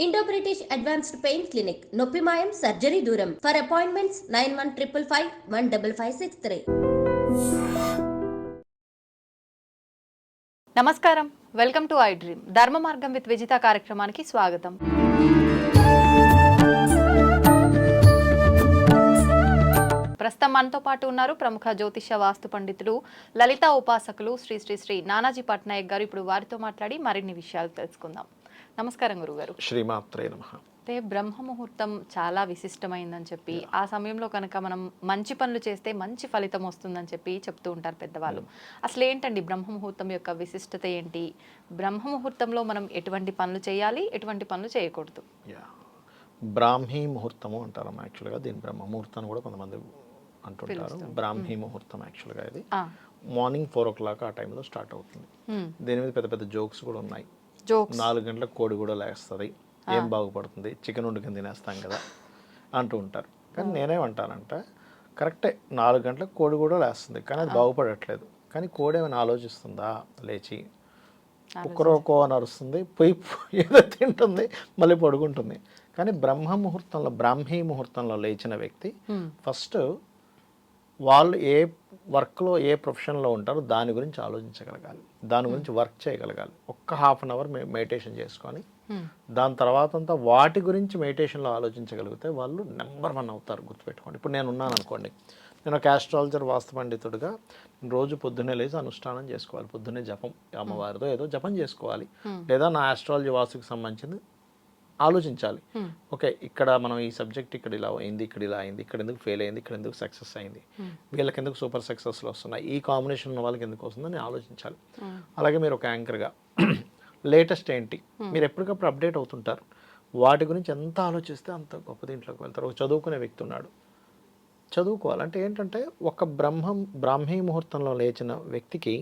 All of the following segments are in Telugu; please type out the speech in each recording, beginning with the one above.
Indo British advanced pain clinic నొప్పి మాయం సర్జరీ దూరం ఫర్ అపాయింట్మెంట్స్ 9155515563. నమస్కారం, వెల్కమ్ టు ఐ డ్రీమ్. ధర్మ మార్గం విత్ విజిత కార్యక్రమానికి స్వాగతం. ప్రస్తుతం మనతో పాటు ఉన్నారు ప్రముఖ జ్యోతిష వాస్తు పండితులు, లలిత ఉపాసకులు శ్రీ శ్రీ శ్రీ నానాజీ పట్నాయక్ గారు. ఇప్పుడు వారితో మాట్లాడి మరిన్ని విషయాలు తెలుసుకుందాం. నమస్కారం గురుగారు. శ్రీమాత్రే నమః. అంటే బ్రహ్మ ముహూర్తం చాలా విశిష్టమైందని చెప్పి, ఆ సమయంలో కనుక మనం మంచి పనులు చేస్తే మంచి ఫలితం వస్తుందని చెప్పి చెప్తూ ఉంటారు పెద్దవాళ్ళు. అసలు ఏంటండి బ్రహ్మ ముహూర్తం యొక్క విశిష్టత ఏంటి? బ్రహ్మ ముహూర్తంలో మనం ఎటువంటి పనులు చేయాలి, ఎటువంటి పనులు చేయకూడదు? బ్రాహ్మీ ముహూర్తము అంటారు యాక్చువల్గా. దీని బ్రహ్మ ముహూర్తం కూడా కొంతమంది అంటుంటారు. బ్రాహ్మీ ముహూర్తం యాక్చువల్గా ఇది మార్నింగ్ 4 o'clock ఆ టైంలో స్టార్ట్ అవుతుంది. దీని మీద పెద్ద పెద్ద జోక్స్ కూడా ఉన్నాయి. 4 గంటలకు కోడి కూడా లేస్తుంది, ఏం బాగుపడుతుంది, చికెన్ వండుకొని తినేస్తాం కదా అంటూ ఉంటారు. కానీ నేనేమంటానంటే కరెక్టే, 4 గంటలకు కోడి కూడా లేస్తుంది, కానీ అది బాగుపడట్లేదు. కానీ కోడి ఏమైనా ఆలోచిస్తుందా? లేచి ఒక్కరోకో అని అరుస్తుంది, పోయి ఏదో తింటుంది, మళ్ళీ పడుకుంటుంది. కానీ బ్రాహ్మీ ముహూర్తంలో లేచిన వ్యక్తి ఫస్ట్ వాళ్ళు ఏ వర్క్లో ఏ ప్రొఫెషన్లో ఉంటారో దాని గురించి ఆలోచించగలగాలి, దాని గురించి వర్క్ చేయగలగాలి. ఒక్క ½ an hour మెడిటేషన్ చేసుకొని దాని తర్వాత అంతా వాటి గురించి మెడిటేషన్లో ఆలోచించగలిగితే వాళ్ళు నెంబర్ 1 అవుతారు. గుర్తుపెట్టుకోండి. ఇప్పుడు నేను ఉన్నాను అనుకోండి, నేను ఒక ఆస్ట్రాలజర్ వాస్తు పండితుడిగా రోజు పొద్దున్నే లేచి అనుష్ఠానం చేసుకోవాలి. పొద్దున్నే జపం, అమ్మవారితో ఏదో జపం చేసుకోవాలి, లేదా నా ఆస్ట్రాలజీ వాస్తుకి సంబంధించింది ఆలోచించాలి. ఓకే, ఇక్కడ మనం ఈ సబ్జెక్ట్ ఇక్కడ ఇలా అయింది, ఇక్కడ ఇలా అయింది, ఇక్కడ ఎందుకు ఫెయిల్ అయింది, ఇక్కడ ఎందుకు సక్సెస్ అయింది, వీళ్ళకి ఎందుకు సూపర్ సక్సెస్లు వస్తున్నాయి, ఈ కాంబినేషన్ ఉన్న వాళ్ళకి ఎందుకు వస్తుందని ఆలోచించాలి. అలాగే మీరు ఒక యాంకర్గా లేటెస్ట్ ఏంటి, మీరు ఎప్పటికప్పుడు అప్డేట్ అవుతుంటారు. వాటి గురించి ఎంత ఆలోచిస్తే అంత గొప్ప దీంట్లోకి వెళ్తారు. ఒక చదువుకునే వ్యక్తి ఉన్నాడు, చదువుకోవాలంటే ఏంటంటే ఒక బ్రాహ్మీ ముహూర్తంలో లేచిన వ్యక్తికి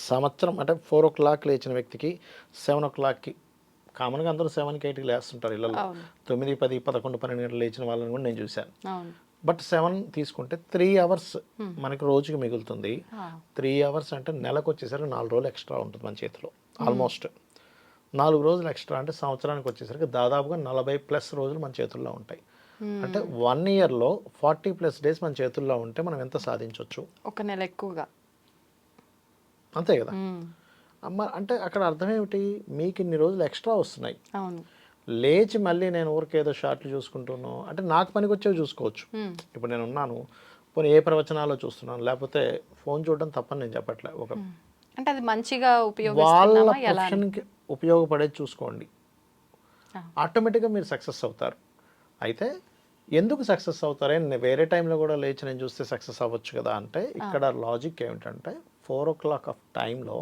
సంవత్సరం అంటే 4 o'clock లేచిన వ్యక్తికి 7 o'clockకి, కామన్గా అందరూ 7కి 8కి లేస్తుంటారు ఇళ్ళలో. 9, 10, 11, 12 గంటలు లేచిన వాళ్ళని కూడా నేను చూశాను. బట్ 7 తీసుకుంటే 3 hours మనకి రోజుకి మిగులుతుంది. 3 hours అంటే నెలకు వచ్చేసరికి 4 రోజులు ఎక్స్ట్రా ఉంటుంది మన చేతిలో. ఆల్మోస్ట్ 4 రోజులు ఎక్స్ట్రా అంటే సంవత్సరానికి వచ్చేసరికి దాదాపుగా 40+ రోజులు మన చేతుల్లో ఉంటాయి. అంటే 1 yearలో 40+ days మన చేతుల్లో ఉంటే మనం ఎంత సాధించవచ్చు? ఒక నెల ఎక్కువగా, అంతే కదా. అంటే అక్కడ అర్థం ఏమిటి, మీకు ఇన్ని రోజులు ఎక్స్ట్రా వస్తున్నాయి. లేచి మళ్ళీ నేను ఊరికేదో షార్ట్లు చూసుకుంటున్నాను అంటే నాకు పనికి వచ్చేవి చూసుకోవచ్చు. ఇప్పుడు నేను ఉన్నాను, పోనీ ఏ ప్రవచనాల్లో చూస్తున్నాను, లేకపోతే ఫోన్ చూడడం తప్పని నేను చెప్పట్లే. ఒక అంటే అది మంచిగా వాళ్ళ ప్రొఫెషన్కి ఉపయోగపడేది చూసుకోండి, ఆటోమేటిక్గా మీరు సక్సెస్ అవుతారు. అయితే ఎందుకు సక్సెస్ అవుతారే, వేరే టైంలో కూడా లేచి నేను చూస్తే సక్సెస్ అవ్వచ్చు కదా అంటే, ఇక్కడ లాజిక్ ఏమిటంటే 4 o'clock ఆఫ్ టైంలో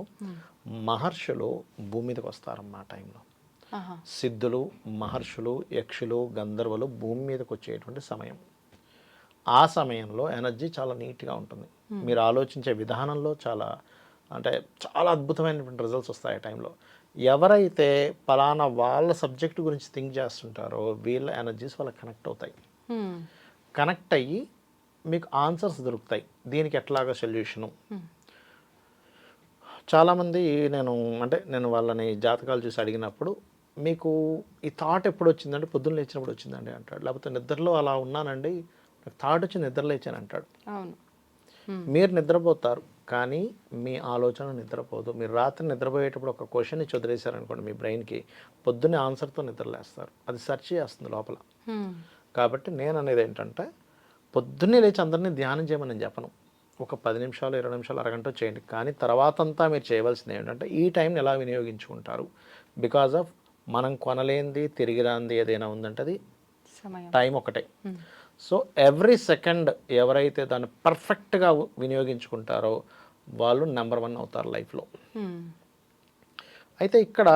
మహర్షులు భూమి మీదకి వస్తారమ్మా. ఆ టైంలో సిద్ధులు, మహర్షులు, యక్షులు, గంధర్వులు భూమి మీదకి వచ్చేటువంటి సమయం. ఆ సమయంలో ఎనర్జీ చాలా నీట్గా ఉంటుంది. మీరు ఆలోచించే విధానంలో చాలా అద్భుతమైనటువంటి రిజల్ట్స్ వస్తాయి ఆ టైంలో. ఎవరైతే పలానా వాళ్ళ సబ్జెక్టు గురించి థింక్ చేస్తుంటారో వీళ్ళ ఎనర్జీస్ వాళ్ళకి కనెక్ట్ అవుతాయి. కనెక్ట్ అయ్యి మీకు ఆన్సర్స్ దొరుకుతాయి. దీనికి ఎట్లాగా సొల్యూషను. చాలామంది నేను వాళ్ళని జాతకాలు చూసి అడిగినప్పుడు, మీకు ఈ థాట్ ఎప్పుడు వచ్చిందంటే పొద్దున్న లేచినప్పుడు వచ్చిందండి అంటాడు. లేకపోతే నిద్రలో అలా ఉన్నానండి, నాకు థాట్ వచ్చి నిద్ర లేచాను అంటాడు. మీరు నిద్రపోతారు కానీ మీ ఆలోచన నిద్రపోదు. మీరు రాత్రి నిద్రపోయేటప్పుడు ఒక క్వశ్చన్ ఇచ్చి వదిలేశారనుకోండి మీ బ్రెయిన్కి, పొద్దున్నే ఆన్సర్తో నిద్రలేస్తారు. అది సెర్చ్ చేస్తుంది లోపల. కాబట్టి నేను అనేది ఏంటంటే, పొద్దున్నే లేచి అందరినీ ధ్యానం చేయమని నేను చెప్పను. ఒక 10 నిమిషాలు, 20 నిమిషాలు, అరగంట చేయండి. కానీ తర్వాత అంతా మీరు చేయవలసింది ఏంటంటే ఈ టైంని ఎలా వినియోగించుకుంటారు. బికాజ్ ఆఫ్ మనం కొనలేనిది, తిరిగి రానిది ఏదైనా ఉందంటే అది టైం ఒకటే. సో ఎవ్రీ సెకండ్ ఎవరైతే దాన్ని పర్ఫెక్ట్గా వినియోగించుకుంటారో వాళ్ళు నెంబర్ 1 అవుతారు లైఫ్లో. అయితే ఇక్కడ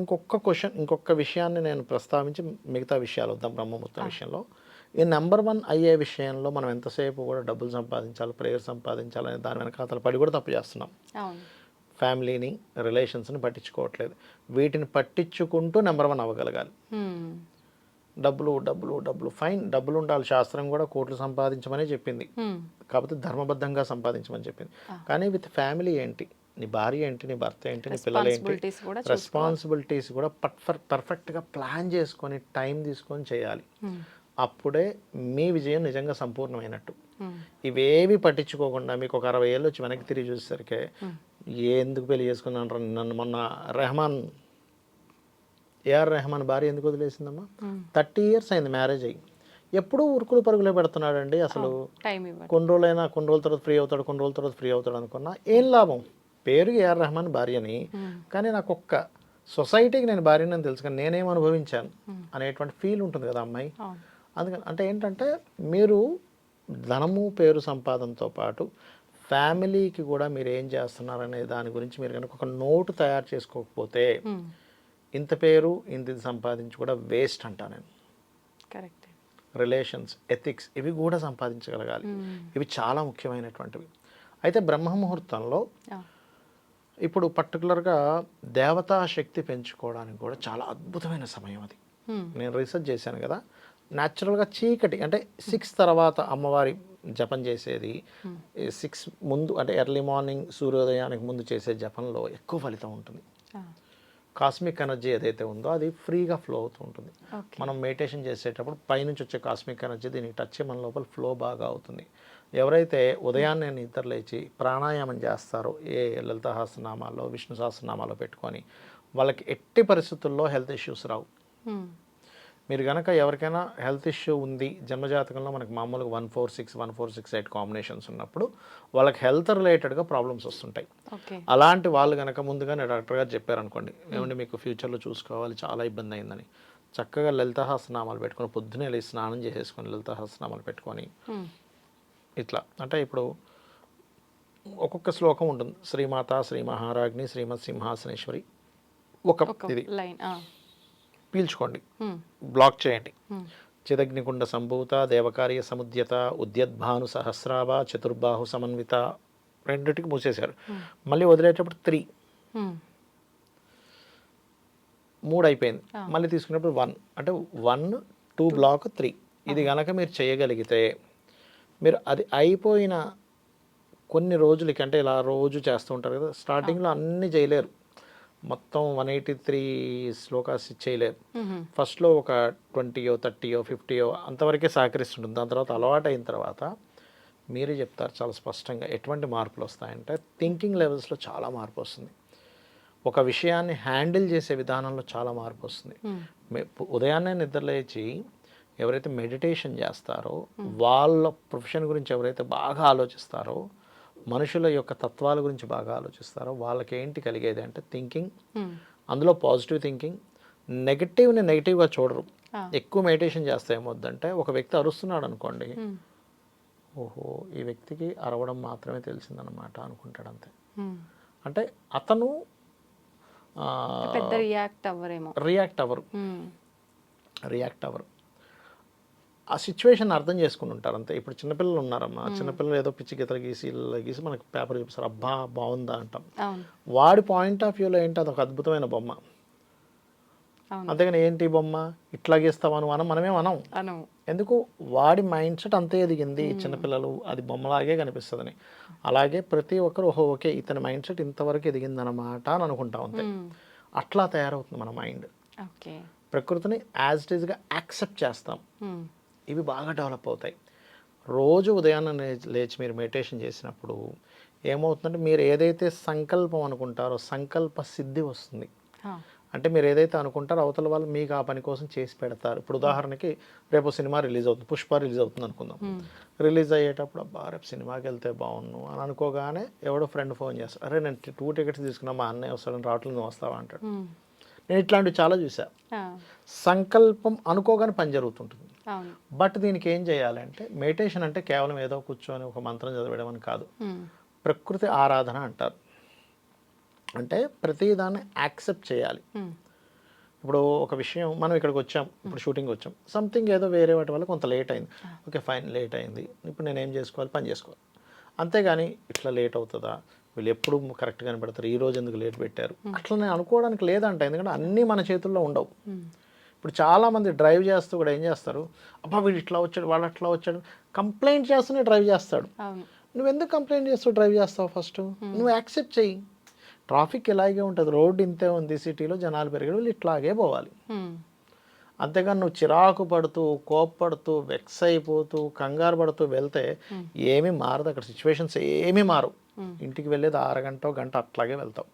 ఇంకొక విషయాన్ని నేను ప్రస్తావించి మిగతా విషయాలు వద్దాం. బ్రహ్మముహూర్తం విషయంలో ఈ నెంబర్ 1 అయ్యే విషయంలో మనం ఎంతసేపు కూడా డబ్బులు సంపాదించాలి, ప్రేయర్ సంపాదించాలని దాని వెనకాతల పడి కూడా తప్పు చేస్తున్నాం. ఫ్యామిలీని, రిలేషన్స్ని పట్టించుకోవట్లేదు. వీటిని పట్టించుకుంటూ నెంబర్ 1 అవ్వగలగాలి. డబ్బులు డబ్బులు డబ్బులు ఫైన్, డబ్బులు ఉండాలి. శాస్త్రం కూడా కోట్లు సంపాదించమని చెప్పింది, కాకపోతే ధర్మబద్ధంగా సంపాదించమని చెప్పింది. కానీ విత్ ఫ్యామిలీ ఏంటి, నీ భార్య ఏంటి, నీ భర్త ఏంటి, నీ పిల్లలు ఏంటి, రెస్పాన్సిబిలిటీస్ కూడా రెస్పాన్సిబిలిటీస్ కూడా పర్ఫెక్ట్గా ప్లాన్ చేసుకొని టైం తీసుకొని చేయాలి. అప్పుడే మీ విజయం నిజంగా సంపూర్ణమైనట్టు. ఇవేవి పట్టించుకోకుండా మీకు ఒక 60 ఏళ్ళు వచ్చి వెనక్కి తిరిగి చూసేసరికి ఎందుకు పెళ్లి చేసుకున్నాను నన్ను, మొన్న ఏఆర్ రెహమాన్ భార్య ఎందుకు వదిలేసిందమ్మా, 30 ఇయర్స్ అయింది మ్యారేజ్ అయ్యి, ఎప్పుడూ ఉరుకులు పరుగులే పెడుతున్నాడండి. అసలు కొన్ని రోజుల తర్వాత ఫ్రీ అవుతాడు, కొన్ని రోజుల తర్వాత ఫ్రీ అవుతాడు అనుకున్నా ఏం లాభం. పేరు ఏఆర్ రెహమాన్ భార్యని, కానీ నాకు ఒక్క సొసైటీకి నేను భార్యని తెలుసు, కానీ నేనేం అనుభవించాను అనేటువంటి ఫీల్ ఉంటుంది కదా అమ్మాయి. అందుకని అంటే ఏంటంటే మీరు ధనము పేరు సంపాదనతో పాటు ఫ్యామిలీకి కూడా మీరు ఏం చేస్తున్నారనే దాని గురించి మీరు కనుక ఒక నోటు తయారు చేసుకోకపోతే ఇంత పేరు ఇంత సంపాదించి కూడా వేస్ట్ అంటా నేను. కరెక్ట్. రిలేషన్స్, ఎథిక్స్ ఇవి కూడా సంపాదించగలగాలి. ఇవి చాలా ముఖ్యమైనటువంటివి. అయితే బ్రహ్మ ముహూర్తంలో ఇప్పుడు పర్టికులర్గా దేవతా శక్తి పెంచుకోవడానికి కూడా చాలా అద్భుతమైన సమయం అది. నేను రీసెర్చ్ చేశాను కదా, న్యాచురల్గా చీకటి అంటే 6 తర్వాత అమ్మవారి జపం చేసేది, 6 ముందు అంటే ఎర్లీ మార్నింగ్ సూర్యోదయానికి ముందు చేసే జపంలో ఎక్కువ ఫలితం ఉంటుంది. కాస్మిక్ ఎనర్జీ ఏదైతే ఉందో అది ఫ్రీగా ఫ్లో అవుతూ ఉంటుంది. మనం మెడిటేషన్ చేసేటప్పుడు పైనుంచి వచ్చే కాస్మిక్ ఎనర్జీ దీనికి టచ్ మన లోపల ఫ్లో బాగా అవుతుంది. ఎవరైతే ఉదయాన్నే నిద్ర లేచి ప్రాణాయామం చేస్తారో ఏ లలిత సహస్రనామాల్లో విష్ణు సహస్రనామాల్లో పెట్టుకొని వాళ్ళకి ఎట్టి పరిస్థితుల్లో హెల్త్ ఇష్యూస్ రావు. మీరు కనుక ఎవరికైనా హెల్త్ ఇష్యూ ఉంది జన్మజాతకంలో, మనకు మామూలుగా 146, 1468 కాంబినేషన్స్ ఉన్నప్పుడు వాళ్ళకి హెల్త్ రిలేటెడ్గా ప్రాబ్లమ్స్ వస్తుంటాయి. అలాంటి వాళ్ళు కనుక ముందుగానే డాక్టర్ గారు చెప్పారనుకోండి, ఏమంటే మీకు ఫ్యూచర్లో చూసుకోవాలి చాలా ఇబ్బంది అయిందని, చక్కగా లలిత సహస్రనామాలు పెట్టుకొని పొద్దునే లేచి స్నానం చేసేసుకొని లలిత సహస్రనామాలు పెట్టుకొని ఇట్లా అంటే ఇప్పుడు ఒక్కొక్క శ్లోకం ఉంటుంది. శ్రీమాత శ్రీ మహారాజ్ని శ్రీమత్ సింహాసనేశ్వరి ఒక ఇది పీల్చుకోండి, బ్లాక్ చేయండి. చిదగ్నికుండ సంభూత దేవకార్య సముద్యత ఉద్యద్భాను సహస్రావ చతుర్బాహు సమన్విత, రెండింటికి మూసేశారు. మళ్ళీ వదిలేటప్పుడు 3 అయిపోయింది. మళ్ళీ తీసుకున్నప్పుడు 1 అంటే 1, 2 బ్లాక్ 3. ఇది కనుక మీరు చేయగలిగితే మీరు అది అయిపోయిన కొన్ని రోజులకి, అంటే ఇలా రోజు చేస్తూ ఉంటారు కదా, స్టార్టింగ్లో అన్నీ చేయలేరు, మొత్తం 183 శ్లోకాస్ చేయలేరు. ఫస్ట్లో ఒక 20, 30, 50 అంతవరకే సహకరిస్తుంటుంది. దాని తర్వాత అలవాటు అయిన తర్వాత మీరే చెప్తారు చాలా స్పష్టంగా ఎటువంటి మార్పులు వస్తాయంటే థింకింగ్ లెవెల్స్లో చాలా మార్పు వస్తుంది. ఒక విషయాన్ని హ్యాండిల్ చేసే విధానంలో చాలా మార్పు వస్తుంది. ఉదయాన్నే నిద్రలేచి ఎవరైతే మెడిటేషన్ చేస్తారో, వాళ్ళ ప్రొఫెషన్ గురించి ఎవరైతే బాగా ఆలోచిస్తారో, మనుషుల యొక్క తత్వాల గురించి బాగా ఆలోచిస్తారో వాళ్ళకి ఏంటి కలిగేది అంటే థింకింగ్, అందులో పాజిటివ్ థింకింగ్. నెగిటివ్ని నెగిటివ్గా చూడరు. ఎక్కువ మెడిటేషన్ చేస్తే ఏమవుద్దంటే ఒక వ్యక్తి అరుస్తున్నాడు అనుకోండి, ఓహో ఈ వ్యక్తికి అరవడం మాత్రమే తెలిసిందనమాట అనుకుంటాడు అంతే. అంటే అతను రియాక్ట్ అవ్వరు, ఆ సిచ్యువేషన్ అర్థం చేసుకుని ఉంటారు అంతే. ఇప్పుడు చిన్నపిల్లలు ఉన్నారమ్మా, చిన్నపిల్లలు ఏదో పిచ్చి గీతలు గీసి మనకి పేపర్ చూపిస్తారు, అబ్బా బాగుందా అంటాం. వాడి పాయింట్ ఆఫ్ వ్యూలో ఏంటి అదొక అద్భుతమైన బొమ్మ, అంతేగాని ఏంటి బొమ్మ ఇట్లా గీస్తామని మనమే అనం. ఎందుకు వాడి మైండ్ సెట్ అంతే ఎదిగింది. చిన్నపిల్లలు అది బొమ్మలాగే కనిపిస్తుందని. అలాగే ప్రతి ఒక్కరు ఓకే ఇతని మైండ్ సెట్ ఇంతవరకు ఎదిగిందనమాట అని అనుకుంటాం అంతే. అట్లా తయారవుతుంది మన మైండ్. ప్రకృతిని యాజ్ ఇట్ ఈస్గా యాక్సెప్ట్ చేస్తాం. ఇవి బాగా డెవలప్ అవుతాయి. రోజు ఉదయాన్నే లేచి మీరు మెడిటేషన్ చేసినప్పుడు ఏమవుతుందంటే మీరు ఏదైతే సంకల్పం అనుకుంటారో సంకల్ప సిద్ధి వస్తుంది. అంటే మీరు ఏదైతే అనుకుంటారో అవతల వాళ్ళు మీకు ఆ పని కోసం చేసి పెడతారు. ఇప్పుడు ఉదాహరణకి రేపు సినిమా రిలీజ్ అవుతుంది, పుష్ప రిలీజ్ అవుతుంది అనుకుందాం. రిలీజ్ అయ్యేటప్పుడు అబ్బా రేపు సినిమాకి వెళ్తే బాగున్ను అని అనుకోగానే ఎవడో ఫ్రెండ్ ఫోన్ చేస్తాడు, అరే నేను 2 టికెట్స్ తీసుకున్నా మా అన్నయ్య వస్తాడని రావట్లేదు నువ్వు వస్తావా అంటాడు. నేను ఇట్లాంటివి చాలా చూసా. సంకల్పం అనుకోగానే పని జరుగుతుంటుంది. బట్ దీనికి ఏం చేయాలంటే మెడిటేషన్ అంటే కేవలం ఏదో కూర్చొని ఒక మంత్రం చదవడం అని కాదు, ప్రకృతి ఆరాధన అంటారు. అంటే ప్రతిదాన్ని యాక్సెప్ట్ చేయాలి. ఇప్పుడు ఒక విషయం మనం ఇక్కడికి వచ్చాం, ఇప్పుడు షూటింగ్ వచ్చాం, సంథింగ్ ఏదో వేరే వాటి వల్ల కొంత లేట్ అయింది, ఓకే ఫైన్ లేట్ అయింది, ఇప్పుడు నేను ఏం చేసుకోవాలి, పని చేసుకోవాలి. అంతేగాని ఇట్లా లేట్ అవుతుందా, వీళ్ళు ఎప్పుడు కరెక్ట్గానే పెడతారు, ఈ రోజు ఎందుకు లేట్ పెట్టారు, అట్లా నేను అనుకోవడానికి లేదంట. ఎందుకంటే అన్నీ మన చేతుల్లో ఉండవు. ఇప్పుడు చాలామంది డ్రైవ్ చేస్తూ కూడా ఏం చేస్తారు, అబ్బా వీడు ఇట్లా వచ్చాడు వాడు అట్లా వచ్చాడు, కంప్లైంట్ చేస్తూనే డ్రైవ్ చేస్తాడు. నువ్వు ఎందుకు కంప్లైంట్ చేస్తూ డ్రైవ్ చేస్తావు? ఫస్ట్ నువ్వు యాక్సెప్ట్ చెయ్యి. ట్రాఫిక్ ఇలాగే ఉంటుంది, రోడ్డు ఇంతే ఉంది, సిటీలో జనాలు పెరిగే వాళ్ళు ఇట్లాగే పోవాలి. అంతేగాని నువ్వు చిరాకు పడుతూ కోప్పడుతూ వెక్స్ అయిపోతూ కంగారు పడుతూ వెళ్తే ఏమీ మారదు, అక్కడ సిచ్యువేషన్స్ ఏమీ మారవు. ఇంటికి వెళ్ళేది 6 గంట గంట అట్లాగే వెళ్తావు.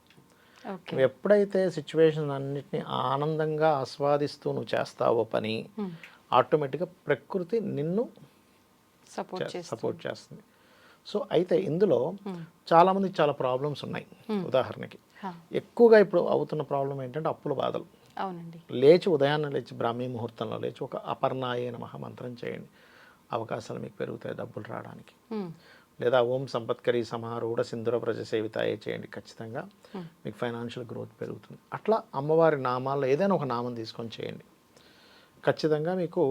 నువ్వు ఎప్పుడైతే సిచ్యువేషన్ అన్నిటిని ఆనందంగా ఆస్వాదిస్తూ నువ్వు చేస్తావో పని, ఆటోమేటిక్గా ప్రకృతి నిన్ను సపోర్ట్ చేస్తుంది. సో అయితే ఇందులో చాలామందికి చాలా ప్రాబ్లమ్స్ ఉన్నాయి. ఉదాహరణకి ఎక్కువగా ఇప్పుడు అవుతున్న ప్రాబ్లం ఏంటంటే అప్పుల బాధలు. అవునండి. లేచి ఉదయాన్నే లేచి బ్రాహ్మీ ముహూర్తంలో లేచి ఒక అపర్ణాయే నమః మంత్రం చేయండి, అవకాశాలు మీకు పెరుగుతాయి డబ్బులు రావడానికి. లేదా ఓం సంపత్కరీ సమారూఢ సింధుర ప్రజ సేవితాయే చేయండి, ఖచ్చితంగా మీకు ఫైనాన్షియల్ గ్రోత్ పెరుగుతుంది. అట్లా అమ్మవారి నామాల్లో ఏదైనా ఒక నామం తీసుకొని చేయండి, ఖచ్చితంగా మీకు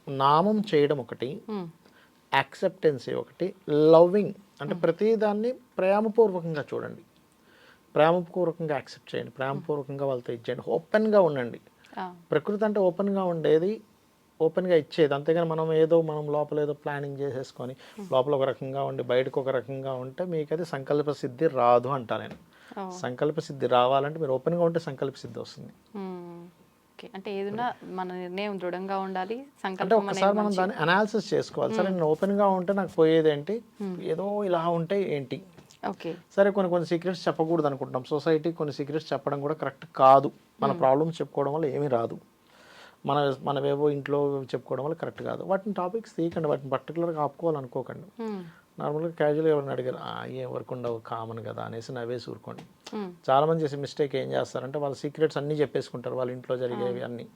నామం చేయడం ఒకటి, యాక్సెప్టెన్సీ ఒకటి, లవ్వింగ్ అంటే ప్రతిదాన్ని ప్రేమపూర్వకంగా చూడండి, ప్రేమపూర్వకంగా యాక్సెప్ట్ చేయండి, ప్రేమపూర్వకంగా వాళ్ళతో ఇచ్చేయండి, ఓపెన్గా ఉండండి. ప్రకృతి అంటే ఓపెన్గా ఉండేది, ఓపెన్గా ఇచ్చేది. అంతేగాని మనం లోపల ఏదో ప్లానింగ్ చేసేసుకొని లోపల ఒక రకంగా ఉండి బయటకు ఒక రకంగా ఉంటే మీకు అది సంకల్ప సిద్ధి రాదు అంటా నేను. సంకల్ప సిద్ధి రావాలంటే మీరు ఓపెన్గా ఉంటే సంకల్ప సిద్ధి వస్తుంది. అంటే ఏదైనా మన నిర్ణయం దృఢంగా ఉండాలి. అంటే ఒకసారి మనం దాన్ని అనాలిసిస్ చేసుకోవాలి. సరే నేను ఓపెన్గా ఉంటే నాకు పోయేది ఏంటి, ఏదో ఇలా ఉంటే ఏంటి. సరే కొన్ని సీక్రెట్స్ చెప్పకూడదు అనుకుంటున్నాం, సొసైటీ కొన్ని సీక్రెట్స్ చెప్పడం కూడా కరెక్ట్ కాదు. మన ప్రాబ్లమ్స్ చెప్పుకోవడం వల్ల ఏమీ రాదు, మనవేవో ఇంట్లో చెప్పుకోవడం వల్ల కరెక్ట్ కాదు. వాటిని టాపిక్స్ తీయకండి, వాటిని పర్టికులర్గా ఆపుకోవాలనుకోకండి. నార్మల్గా క్యాజువల్గా ఎవరిని అడిగారు ఏం వర్క్ ఉండవు కామన్ కదా అనేసి నవ్వేసి ఊరుకోండి. చాలామంది చేసే మిస్టేక్ ఏం చేస్తారంటే వాళ్ళ సీక్రెట్స్ అన్నీ చెప్పేసుకుంటారు, వాళ్ళ ఇంట్లో జరిగేవి అన్నీ.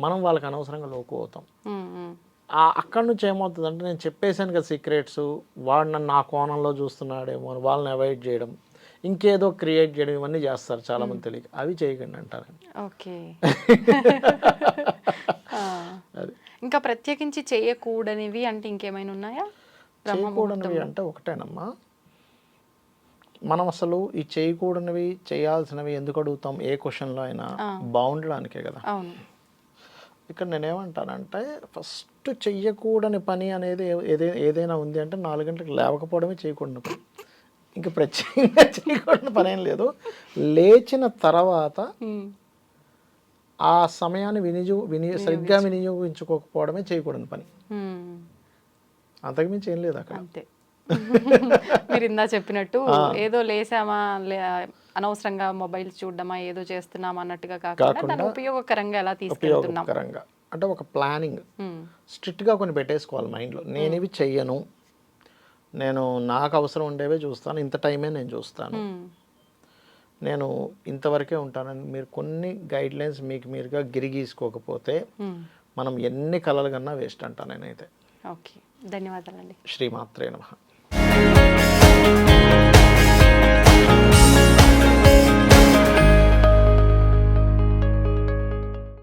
మనం వాళ్ళకి అనవసరంగా లోకు అవుతాం. అక్కడి నుంచి ఏమవుతుందంటే నేను చెప్పేశాను కదా సీక్రెట్స్, వాడు నన్ను నా కోణంలో చూస్తున్నాడేమో అని వాళ్ళని అవాయిడ్ చేయడం, ఇంకేదో క్రియేట్ చేయడం, ఇవన్నీ చేస్తారు చాలామంది తెలియక. అవి చేయకండి అంటారు. ఇంకా ప్రత్యేకించి చేయకూడనివి అంటే ఇంకేమైనా ఉన్నాయా? చేయకూడనివి అంటే ఒకటేనమ్మా, మనం అసలు ఈ చేయకూడనివి చేయాల్సినవి ఎందుకు అడుగుతాం ఏ క్వశ్చన్లో అయినా, బాగుండడానికే కదా. ఇక్కడ నేనేమంటానంటే ఫస్ట్ చెయ్యకూడని పని అనేది ఏదైనా ఉంది అంటే 4 గంటలకు లేవకపోవడమే చేయకూడని పని. ఇంకా ప్రత్యేకంగా చేయకూడని పని ఏం లేదు. లేచిన తర్వాత ఆ సమయాన్ని సరిగ్గా వినియోగించుకోకపోవడమే చేయకూడని పని, అంతకుమించి ఏం లేదు అక్కడ. అంతే. మీరు ఇందా చెప్పినట్టు ఏదో లేసామా అనవసరంగా మొబైల్ చూడడమా ఏదో చేస్తున్నామా అన్నట్టుగా కాకుండా ఉపయోగకరంగా ఎలా తీసుకెళ్తున్నాం అంటే ఒక ప్లానింగ్ స్ట్రిక్ట్గా కొన్ని పెట్టేసుకోవాలి మైండ్లో. నేను ఇవి చెయ్యను, నేను నాకు అవసరం ఉండేవే చూస్తాను, ఇంత టైమే నేను చూస్తాను, నేను ఇంతవరకే ఉంటానని మీరు కొన్ని గైడ్ లైన్స్ మీకు మీరుగా గిరిగీసుకోకపోతే మనం ఎన్ని కలలు కన్నా వేస్ట్ అంటాను నేనైతే. ఓకే, ధన్యవాదాలండి. శ్రీమాత్రే నమః.